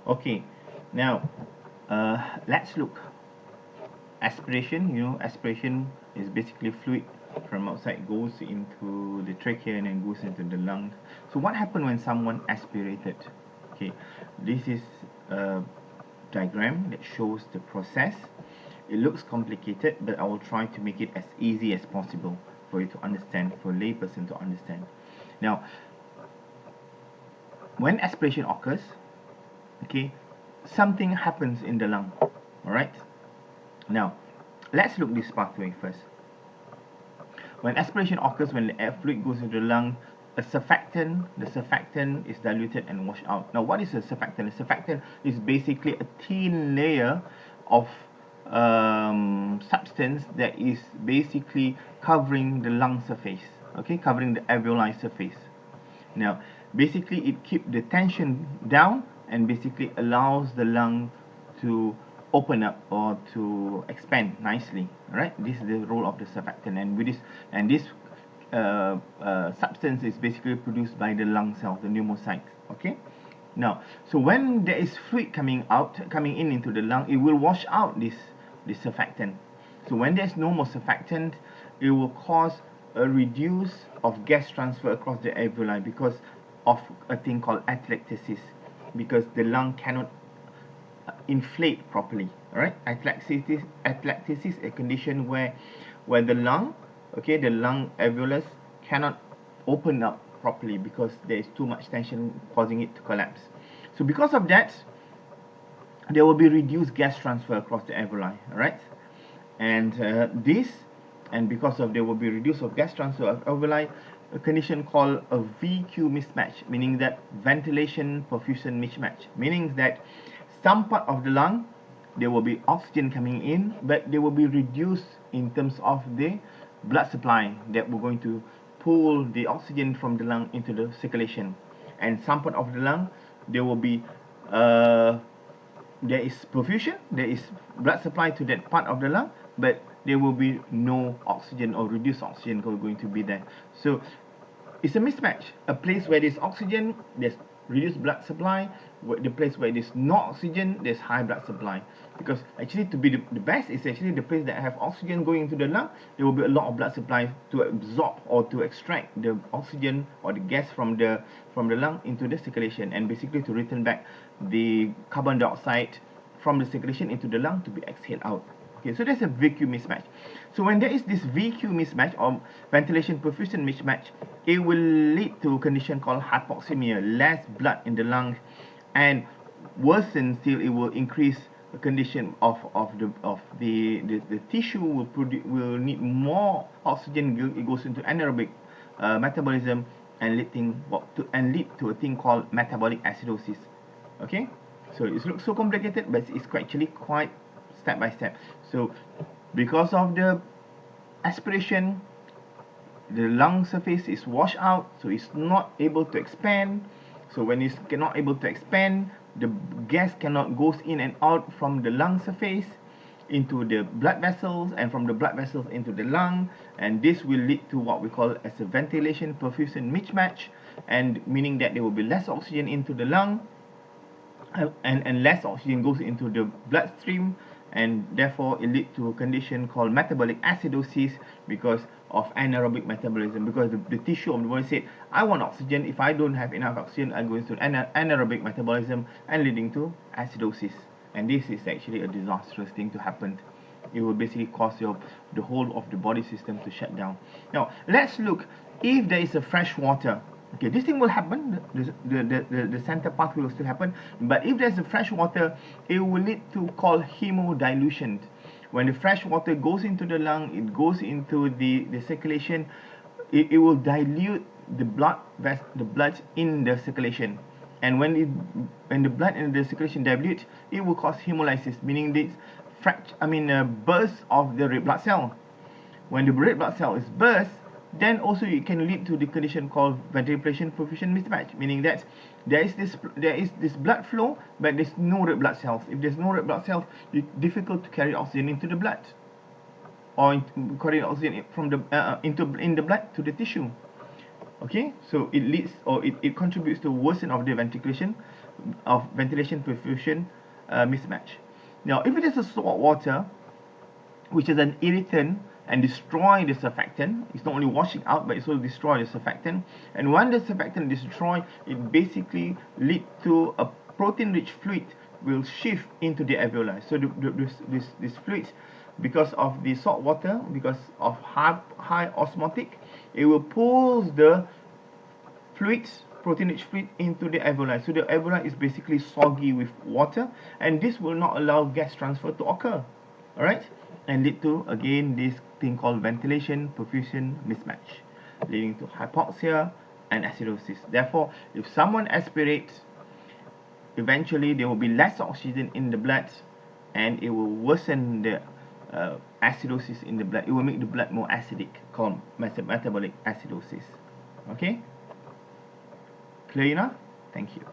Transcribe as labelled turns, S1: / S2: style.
S1: Okay, now let's look. Aspiration, aspiration is basically fluid from outside goes into the trachea and then goes into the lung. So what happened when someone aspirated? Okay, this is a diagram that shows the process. It looks complicated, but I will try to make it as easy as possible for you to understand, for a layperson to understand. Now, when aspiration occurs, okay, something happens in the lung. All right. Now, let's look this pathway first. When aspiration occurs, when the air fluid goes into the lung, the surfactant is diluted and washed out. Now, what is a surfactant? A surfactant is basically a thin layer of substance that is basically covering the lung surface, okay, covering the alveoli surface. Now, basically, it keeps the tension down and basically allows the lung to open up or to expand nicely. Right? This is the role of the surfactant, and with this, and this substance is basically produced by the lung cells, the pneumocytes. Okay. Now, so when there is fluid coming in into the lung, it will wash out this surfactant. So when there's no more surfactant, it will cause a reduce of gas transfer across the alveoli because of a thing called atelectasis, because the lung cannot inflate properly. All right, atelectasis is a condition where the lung, okay, the lung alveolus cannot open up properly because there is too much tension causing it to collapse. So because of that, there will be reduced gas transfer across the alveoli. All right, and because of there will be reduced of gas transfer of alveoli, a condition called a VQ mismatch, meaning that ventilation perfusion mismatch, meaning that some part of the lung there will be oxygen coming in, but they will be reduced in terms of the blood supply that we're going to pull the oxygen from the lung into the circulation. And some part of the lung there will be uh, there is perfusion, there is blood supply to that part of the lung, but there will be no oxygen or reduced oxygen going to be there. So it's a mismatch. A place where there's oxygen, there's reduced blood supply. The place where there's no oxygen, there's high blood supply. Because actually, to be the best is actually the place that have oxygen going into the lung. There will be a lot of blood supply to absorb or to extract the oxygen or the gas from the lung into the circulation, and basically to return back the carbon dioxide from the circulation into the lung to be exhaled out. Okay, so there's a VQ mismatch. So when there is this VQ mismatch or ventilation perfusion mismatch, it will lead to a condition called hypoxemia, less blood in the lung, and worsen still, it will increase the condition of the tissue will need more oxygen. It goes into anaerobic metabolism and lead to a thing called metabolic acidosis. Okay, so it looks so complicated, but it's actually quite step by step. So because of the aspiration, the lung surface is washed out, so it's not able to expand. So when it's cannot able to expand, the gas cannot goes in and out from the lung surface into the blood vessels, and from the blood vessels into the lung, and this will lead to what we call as a ventilation perfusion mismatch, and meaning that there will be less oxygen into the lung, and less oxygen goes into the bloodstream, and therefore it leads to a condition called metabolic acidosis because of anaerobic metabolism, because the tissue of the body said, I want oxygen. If I don't have enough oxygen, I go into anaerobic metabolism and leading to acidosis. And this is actually a disastrous thing to happen. It will basically cause the whole of the body system to shut down. Now let's look if there is a fresh water. Okay, this thing will happen. The center pathway will still happen, but if there's a fresh water, it will lead to called hemodilution. When the fresh water goes into the lung, it goes into the circulation, it will dilute the blood in the circulation, and when the blood in the circulation dilutes, it will cause hemolysis, meaning this burst of the red blood cell. When the red blood cell is burst, then also it can lead to the condition called ventilation perfusion mismatch, meaning that there is this blood flow, but there's no red blood cells. If there's no red blood cells, it's difficult to carry oxygen into the blood, or carry oxygen from the in the blood to the tissue. Okay, so it leads, or it contributes to worsen of the ventilation perfusion mismatch. Now, if it is a salt water, which is an irritant and destroy the surfactant, it's not only washing out, but it also destroy the surfactant. And when the surfactant destroy, it basically lead to a protein-rich fluid will shift into the alveoli. So this fluids, because of the salt water, because of high osmotic, it will pull the fluids, protein-rich fluid into the alveoli. So the alveoli is basically soggy with water, and this will not allow gas transfer to occur. All right, and lead to again this thing called ventilation perfusion mismatch, leading to hypoxia and acidosis. Therefore, if someone aspirates, eventually there will be less oxygen in the blood, and it will worsen the acidosis in the blood. It will make the blood more acidic, called metabolic acidosis. Okay, clear enough? Thank you.